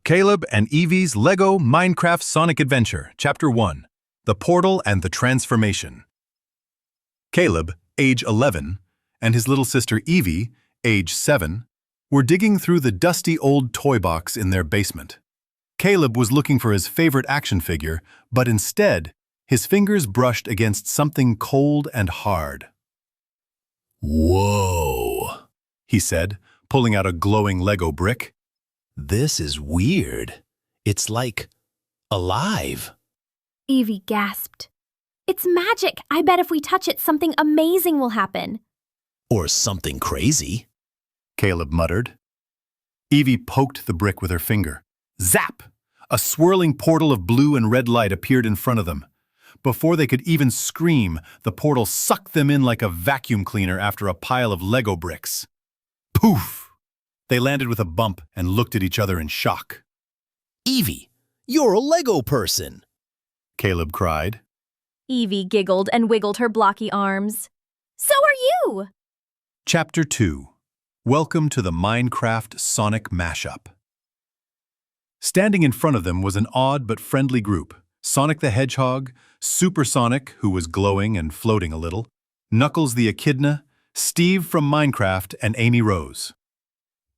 Caleb and Evie's Lego Minecraft Sonic Adventure, Chapter 1, The Portal and the Transformation. Caleb, age 11, and his little sister Evie, age 7, were digging through the dusty old toy box in their basement. Caleb was looking for his favorite action figure, but instead, his fingers brushed against something cold and hard. Whoa, he said, pulling out a glowing Lego brick. this is weird. It's like alive. Evie gasped. It's magic. I bet if we touch it, something amazing will happen. Or something crazy. Caleb muttered. Evie poked the brick with her finger. Zap! A swirling portal of blue and red light appeared in front of them. Before they could even scream, the portal sucked them in like a vacuum cleaner after a pile of Lego bricks. Poof! They landed with a bump and looked at each other in shock. Evie, you're a Lego person. Caleb cried. Evie giggled and wiggled her blocky arms. So are you! Chapter 2. Welcome to the Minecraft Sonic Mashup. Standing in front of them was an odd but friendly group. Sonic the Hedgehog, Super Sonic, who was glowing and floating a little, Knuckles the Echidna, Steve from Minecraft, and Amy Rose.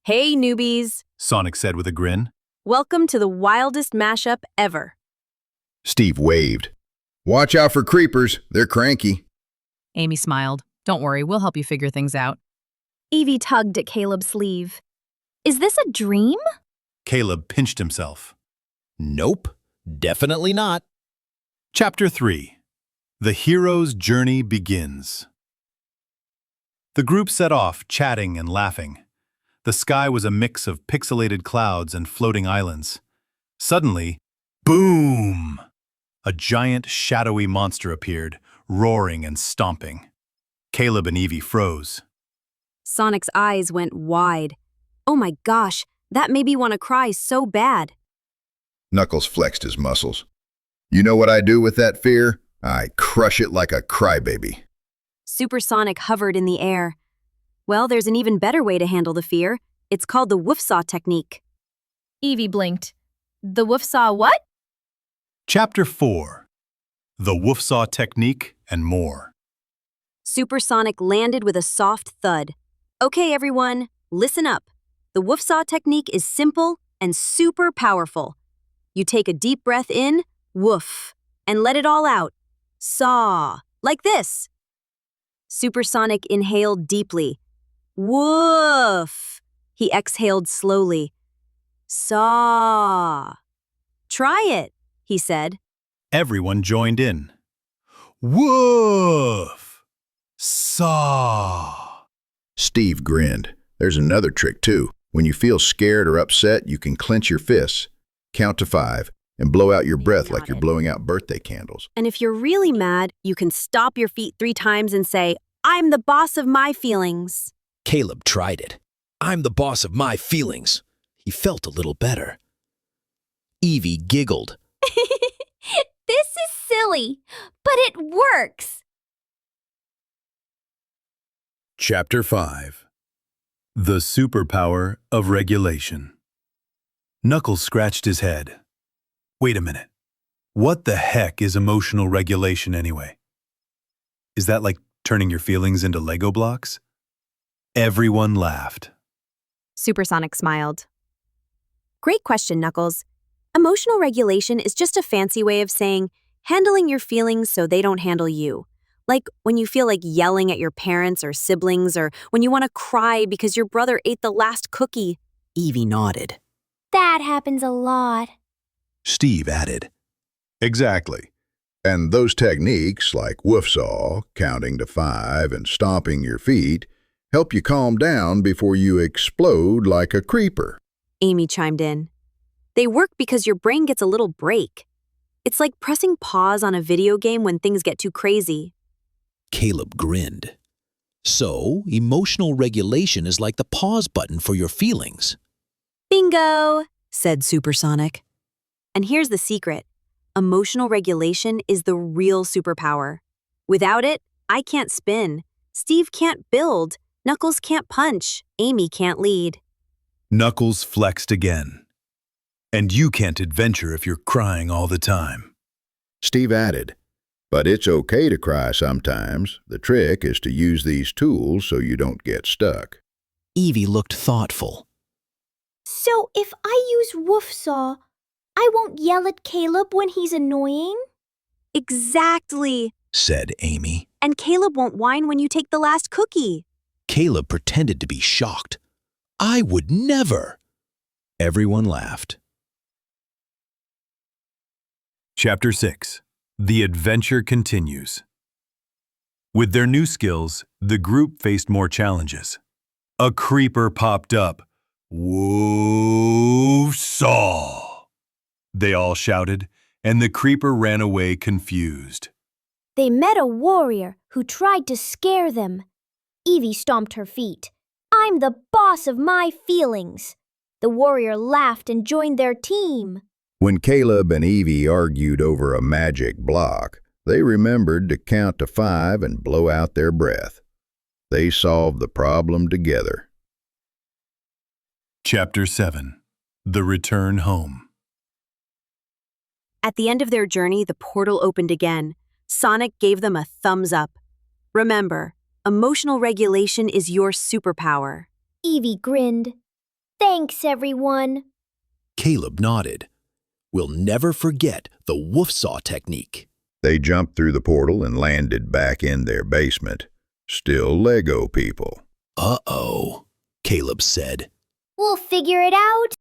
Hey, newbies. Sonic said with a grin. Welcome to the wildest mashup ever. Steve waved. Watch out for creepers, they're cranky. Amy smiled. Don't worry, we'll help you figure things out. Evie tugged at Caleb's sleeve. Is this a dream? Caleb pinched himself. Nope, definitely not. Chapter 3. The Hero's Journey Begins. The group set off, chatting and laughing. The sky was a mix of pixelated clouds and floating islands. Suddenly, boom! A giant, shadowy monster appeared, roaring and stomping. Caleb and Evie froze. Sonic's eyes went wide. Oh my gosh, that made me want to cry so bad. Knuckles flexed his muscles. You know what I do with that fear? I crush it like a crybaby. Supersonic hovered in the air. Well, there's an even better way to handle the fear. It's called the woofsaw technique. Evie blinked. The wolf saw what? Chapter 4. The Woofsaw Technique and more. Supersonic landed with a soft thud. Okay, everyone, listen up. The woofsaw technique is simple and super powerful. You take a deep breath in, woof, and let it all out. Saw, like this. Supersonic inhaled deeply. Woof. He exhaled slowly. Saw. Try it, he said. Everyone joined in. Woof! Saw! Steve grinned. There's another trick too. When you feel scared or upset, you can clench your fists, count to 5, and blow out your breath like you're blowing out birthday candles. And if you're really mad, you can stomp your feet 3 times and say, I'm the boss of my feelings. Caleb tried it. I'm the boss of my feelings. He felt a little better. Evie giggled. This is silly, but it works. Chapter 5. The Superpower of Regulation. Knuckles scratched his head. Wait a minute. What the heck is emotional regulation anyway? Is that like turning your feelings into Lego blocks? Everyone laughed. Supersonic smiled. Great question, Knuckles. Emotional regulation is just a fancy way of saying handling your feelings so they don't handle you. Like when you feel like yelling at your parents or siblings, or when you want to cry because your brother ate the last cookie. Evie nodded. That happens a lot. Steve added. Exactly. And those techniques, like woofsaw, counting to 5, and stomping your feet, help you calm down before you explode like a creeper. Amy chimed in. They work because your brain gets a little break. It's like pressing pause on a video game when things get too crazy. Caleb grinned. So, emotional regulation is like the pause button for your feelings. Bingo, said Supersonic. And here's the secret. Emotional regulation is the real superpower. Without it, I can't spin. Steve can't build. Knuckles can't punch. Amy can't lead. Knuckles flexed again. And you can't adventure if you're crying all the time. Steve added, "But it's okay to cry sometimes. The trick is to use these tools so you don't get stuck." Evie looked thoughtful. So if I use Woofsaw, I won't yell at Caleb when he's annoying? Exactly, Said Amy. and Caleb won't whine when you take the last cookie. Caleb pretended to be shocked. I would never. Everyone laughed. Chapter 6. The adventure continues. With their new skills, the group faced more challenges. A creeper popped up. Woof-saw! They all shouted, and the creeper ran away confused. They met a warrior who tried to scare them. Evie stomped her feet. I'm the boss of my feelings. The warrior laughed and joined their team. When Caleb and Evie argued over a magic block, they remembered to count to 5 and blow out their breath. They solved the problem together. Chapter 7. The Return Home. At the end of their journey, the portal opened again. Sonic gave them a thumbs up. Remember, emotional regulation is your superpower. Evie grinned. Thanks, everyone. Caleb nodded. We'll never forget the Woofsaw technique. They jumped through the portal and landed back in their basement. Still Lego people. Uh-oh, Caleb said. We'll figure it out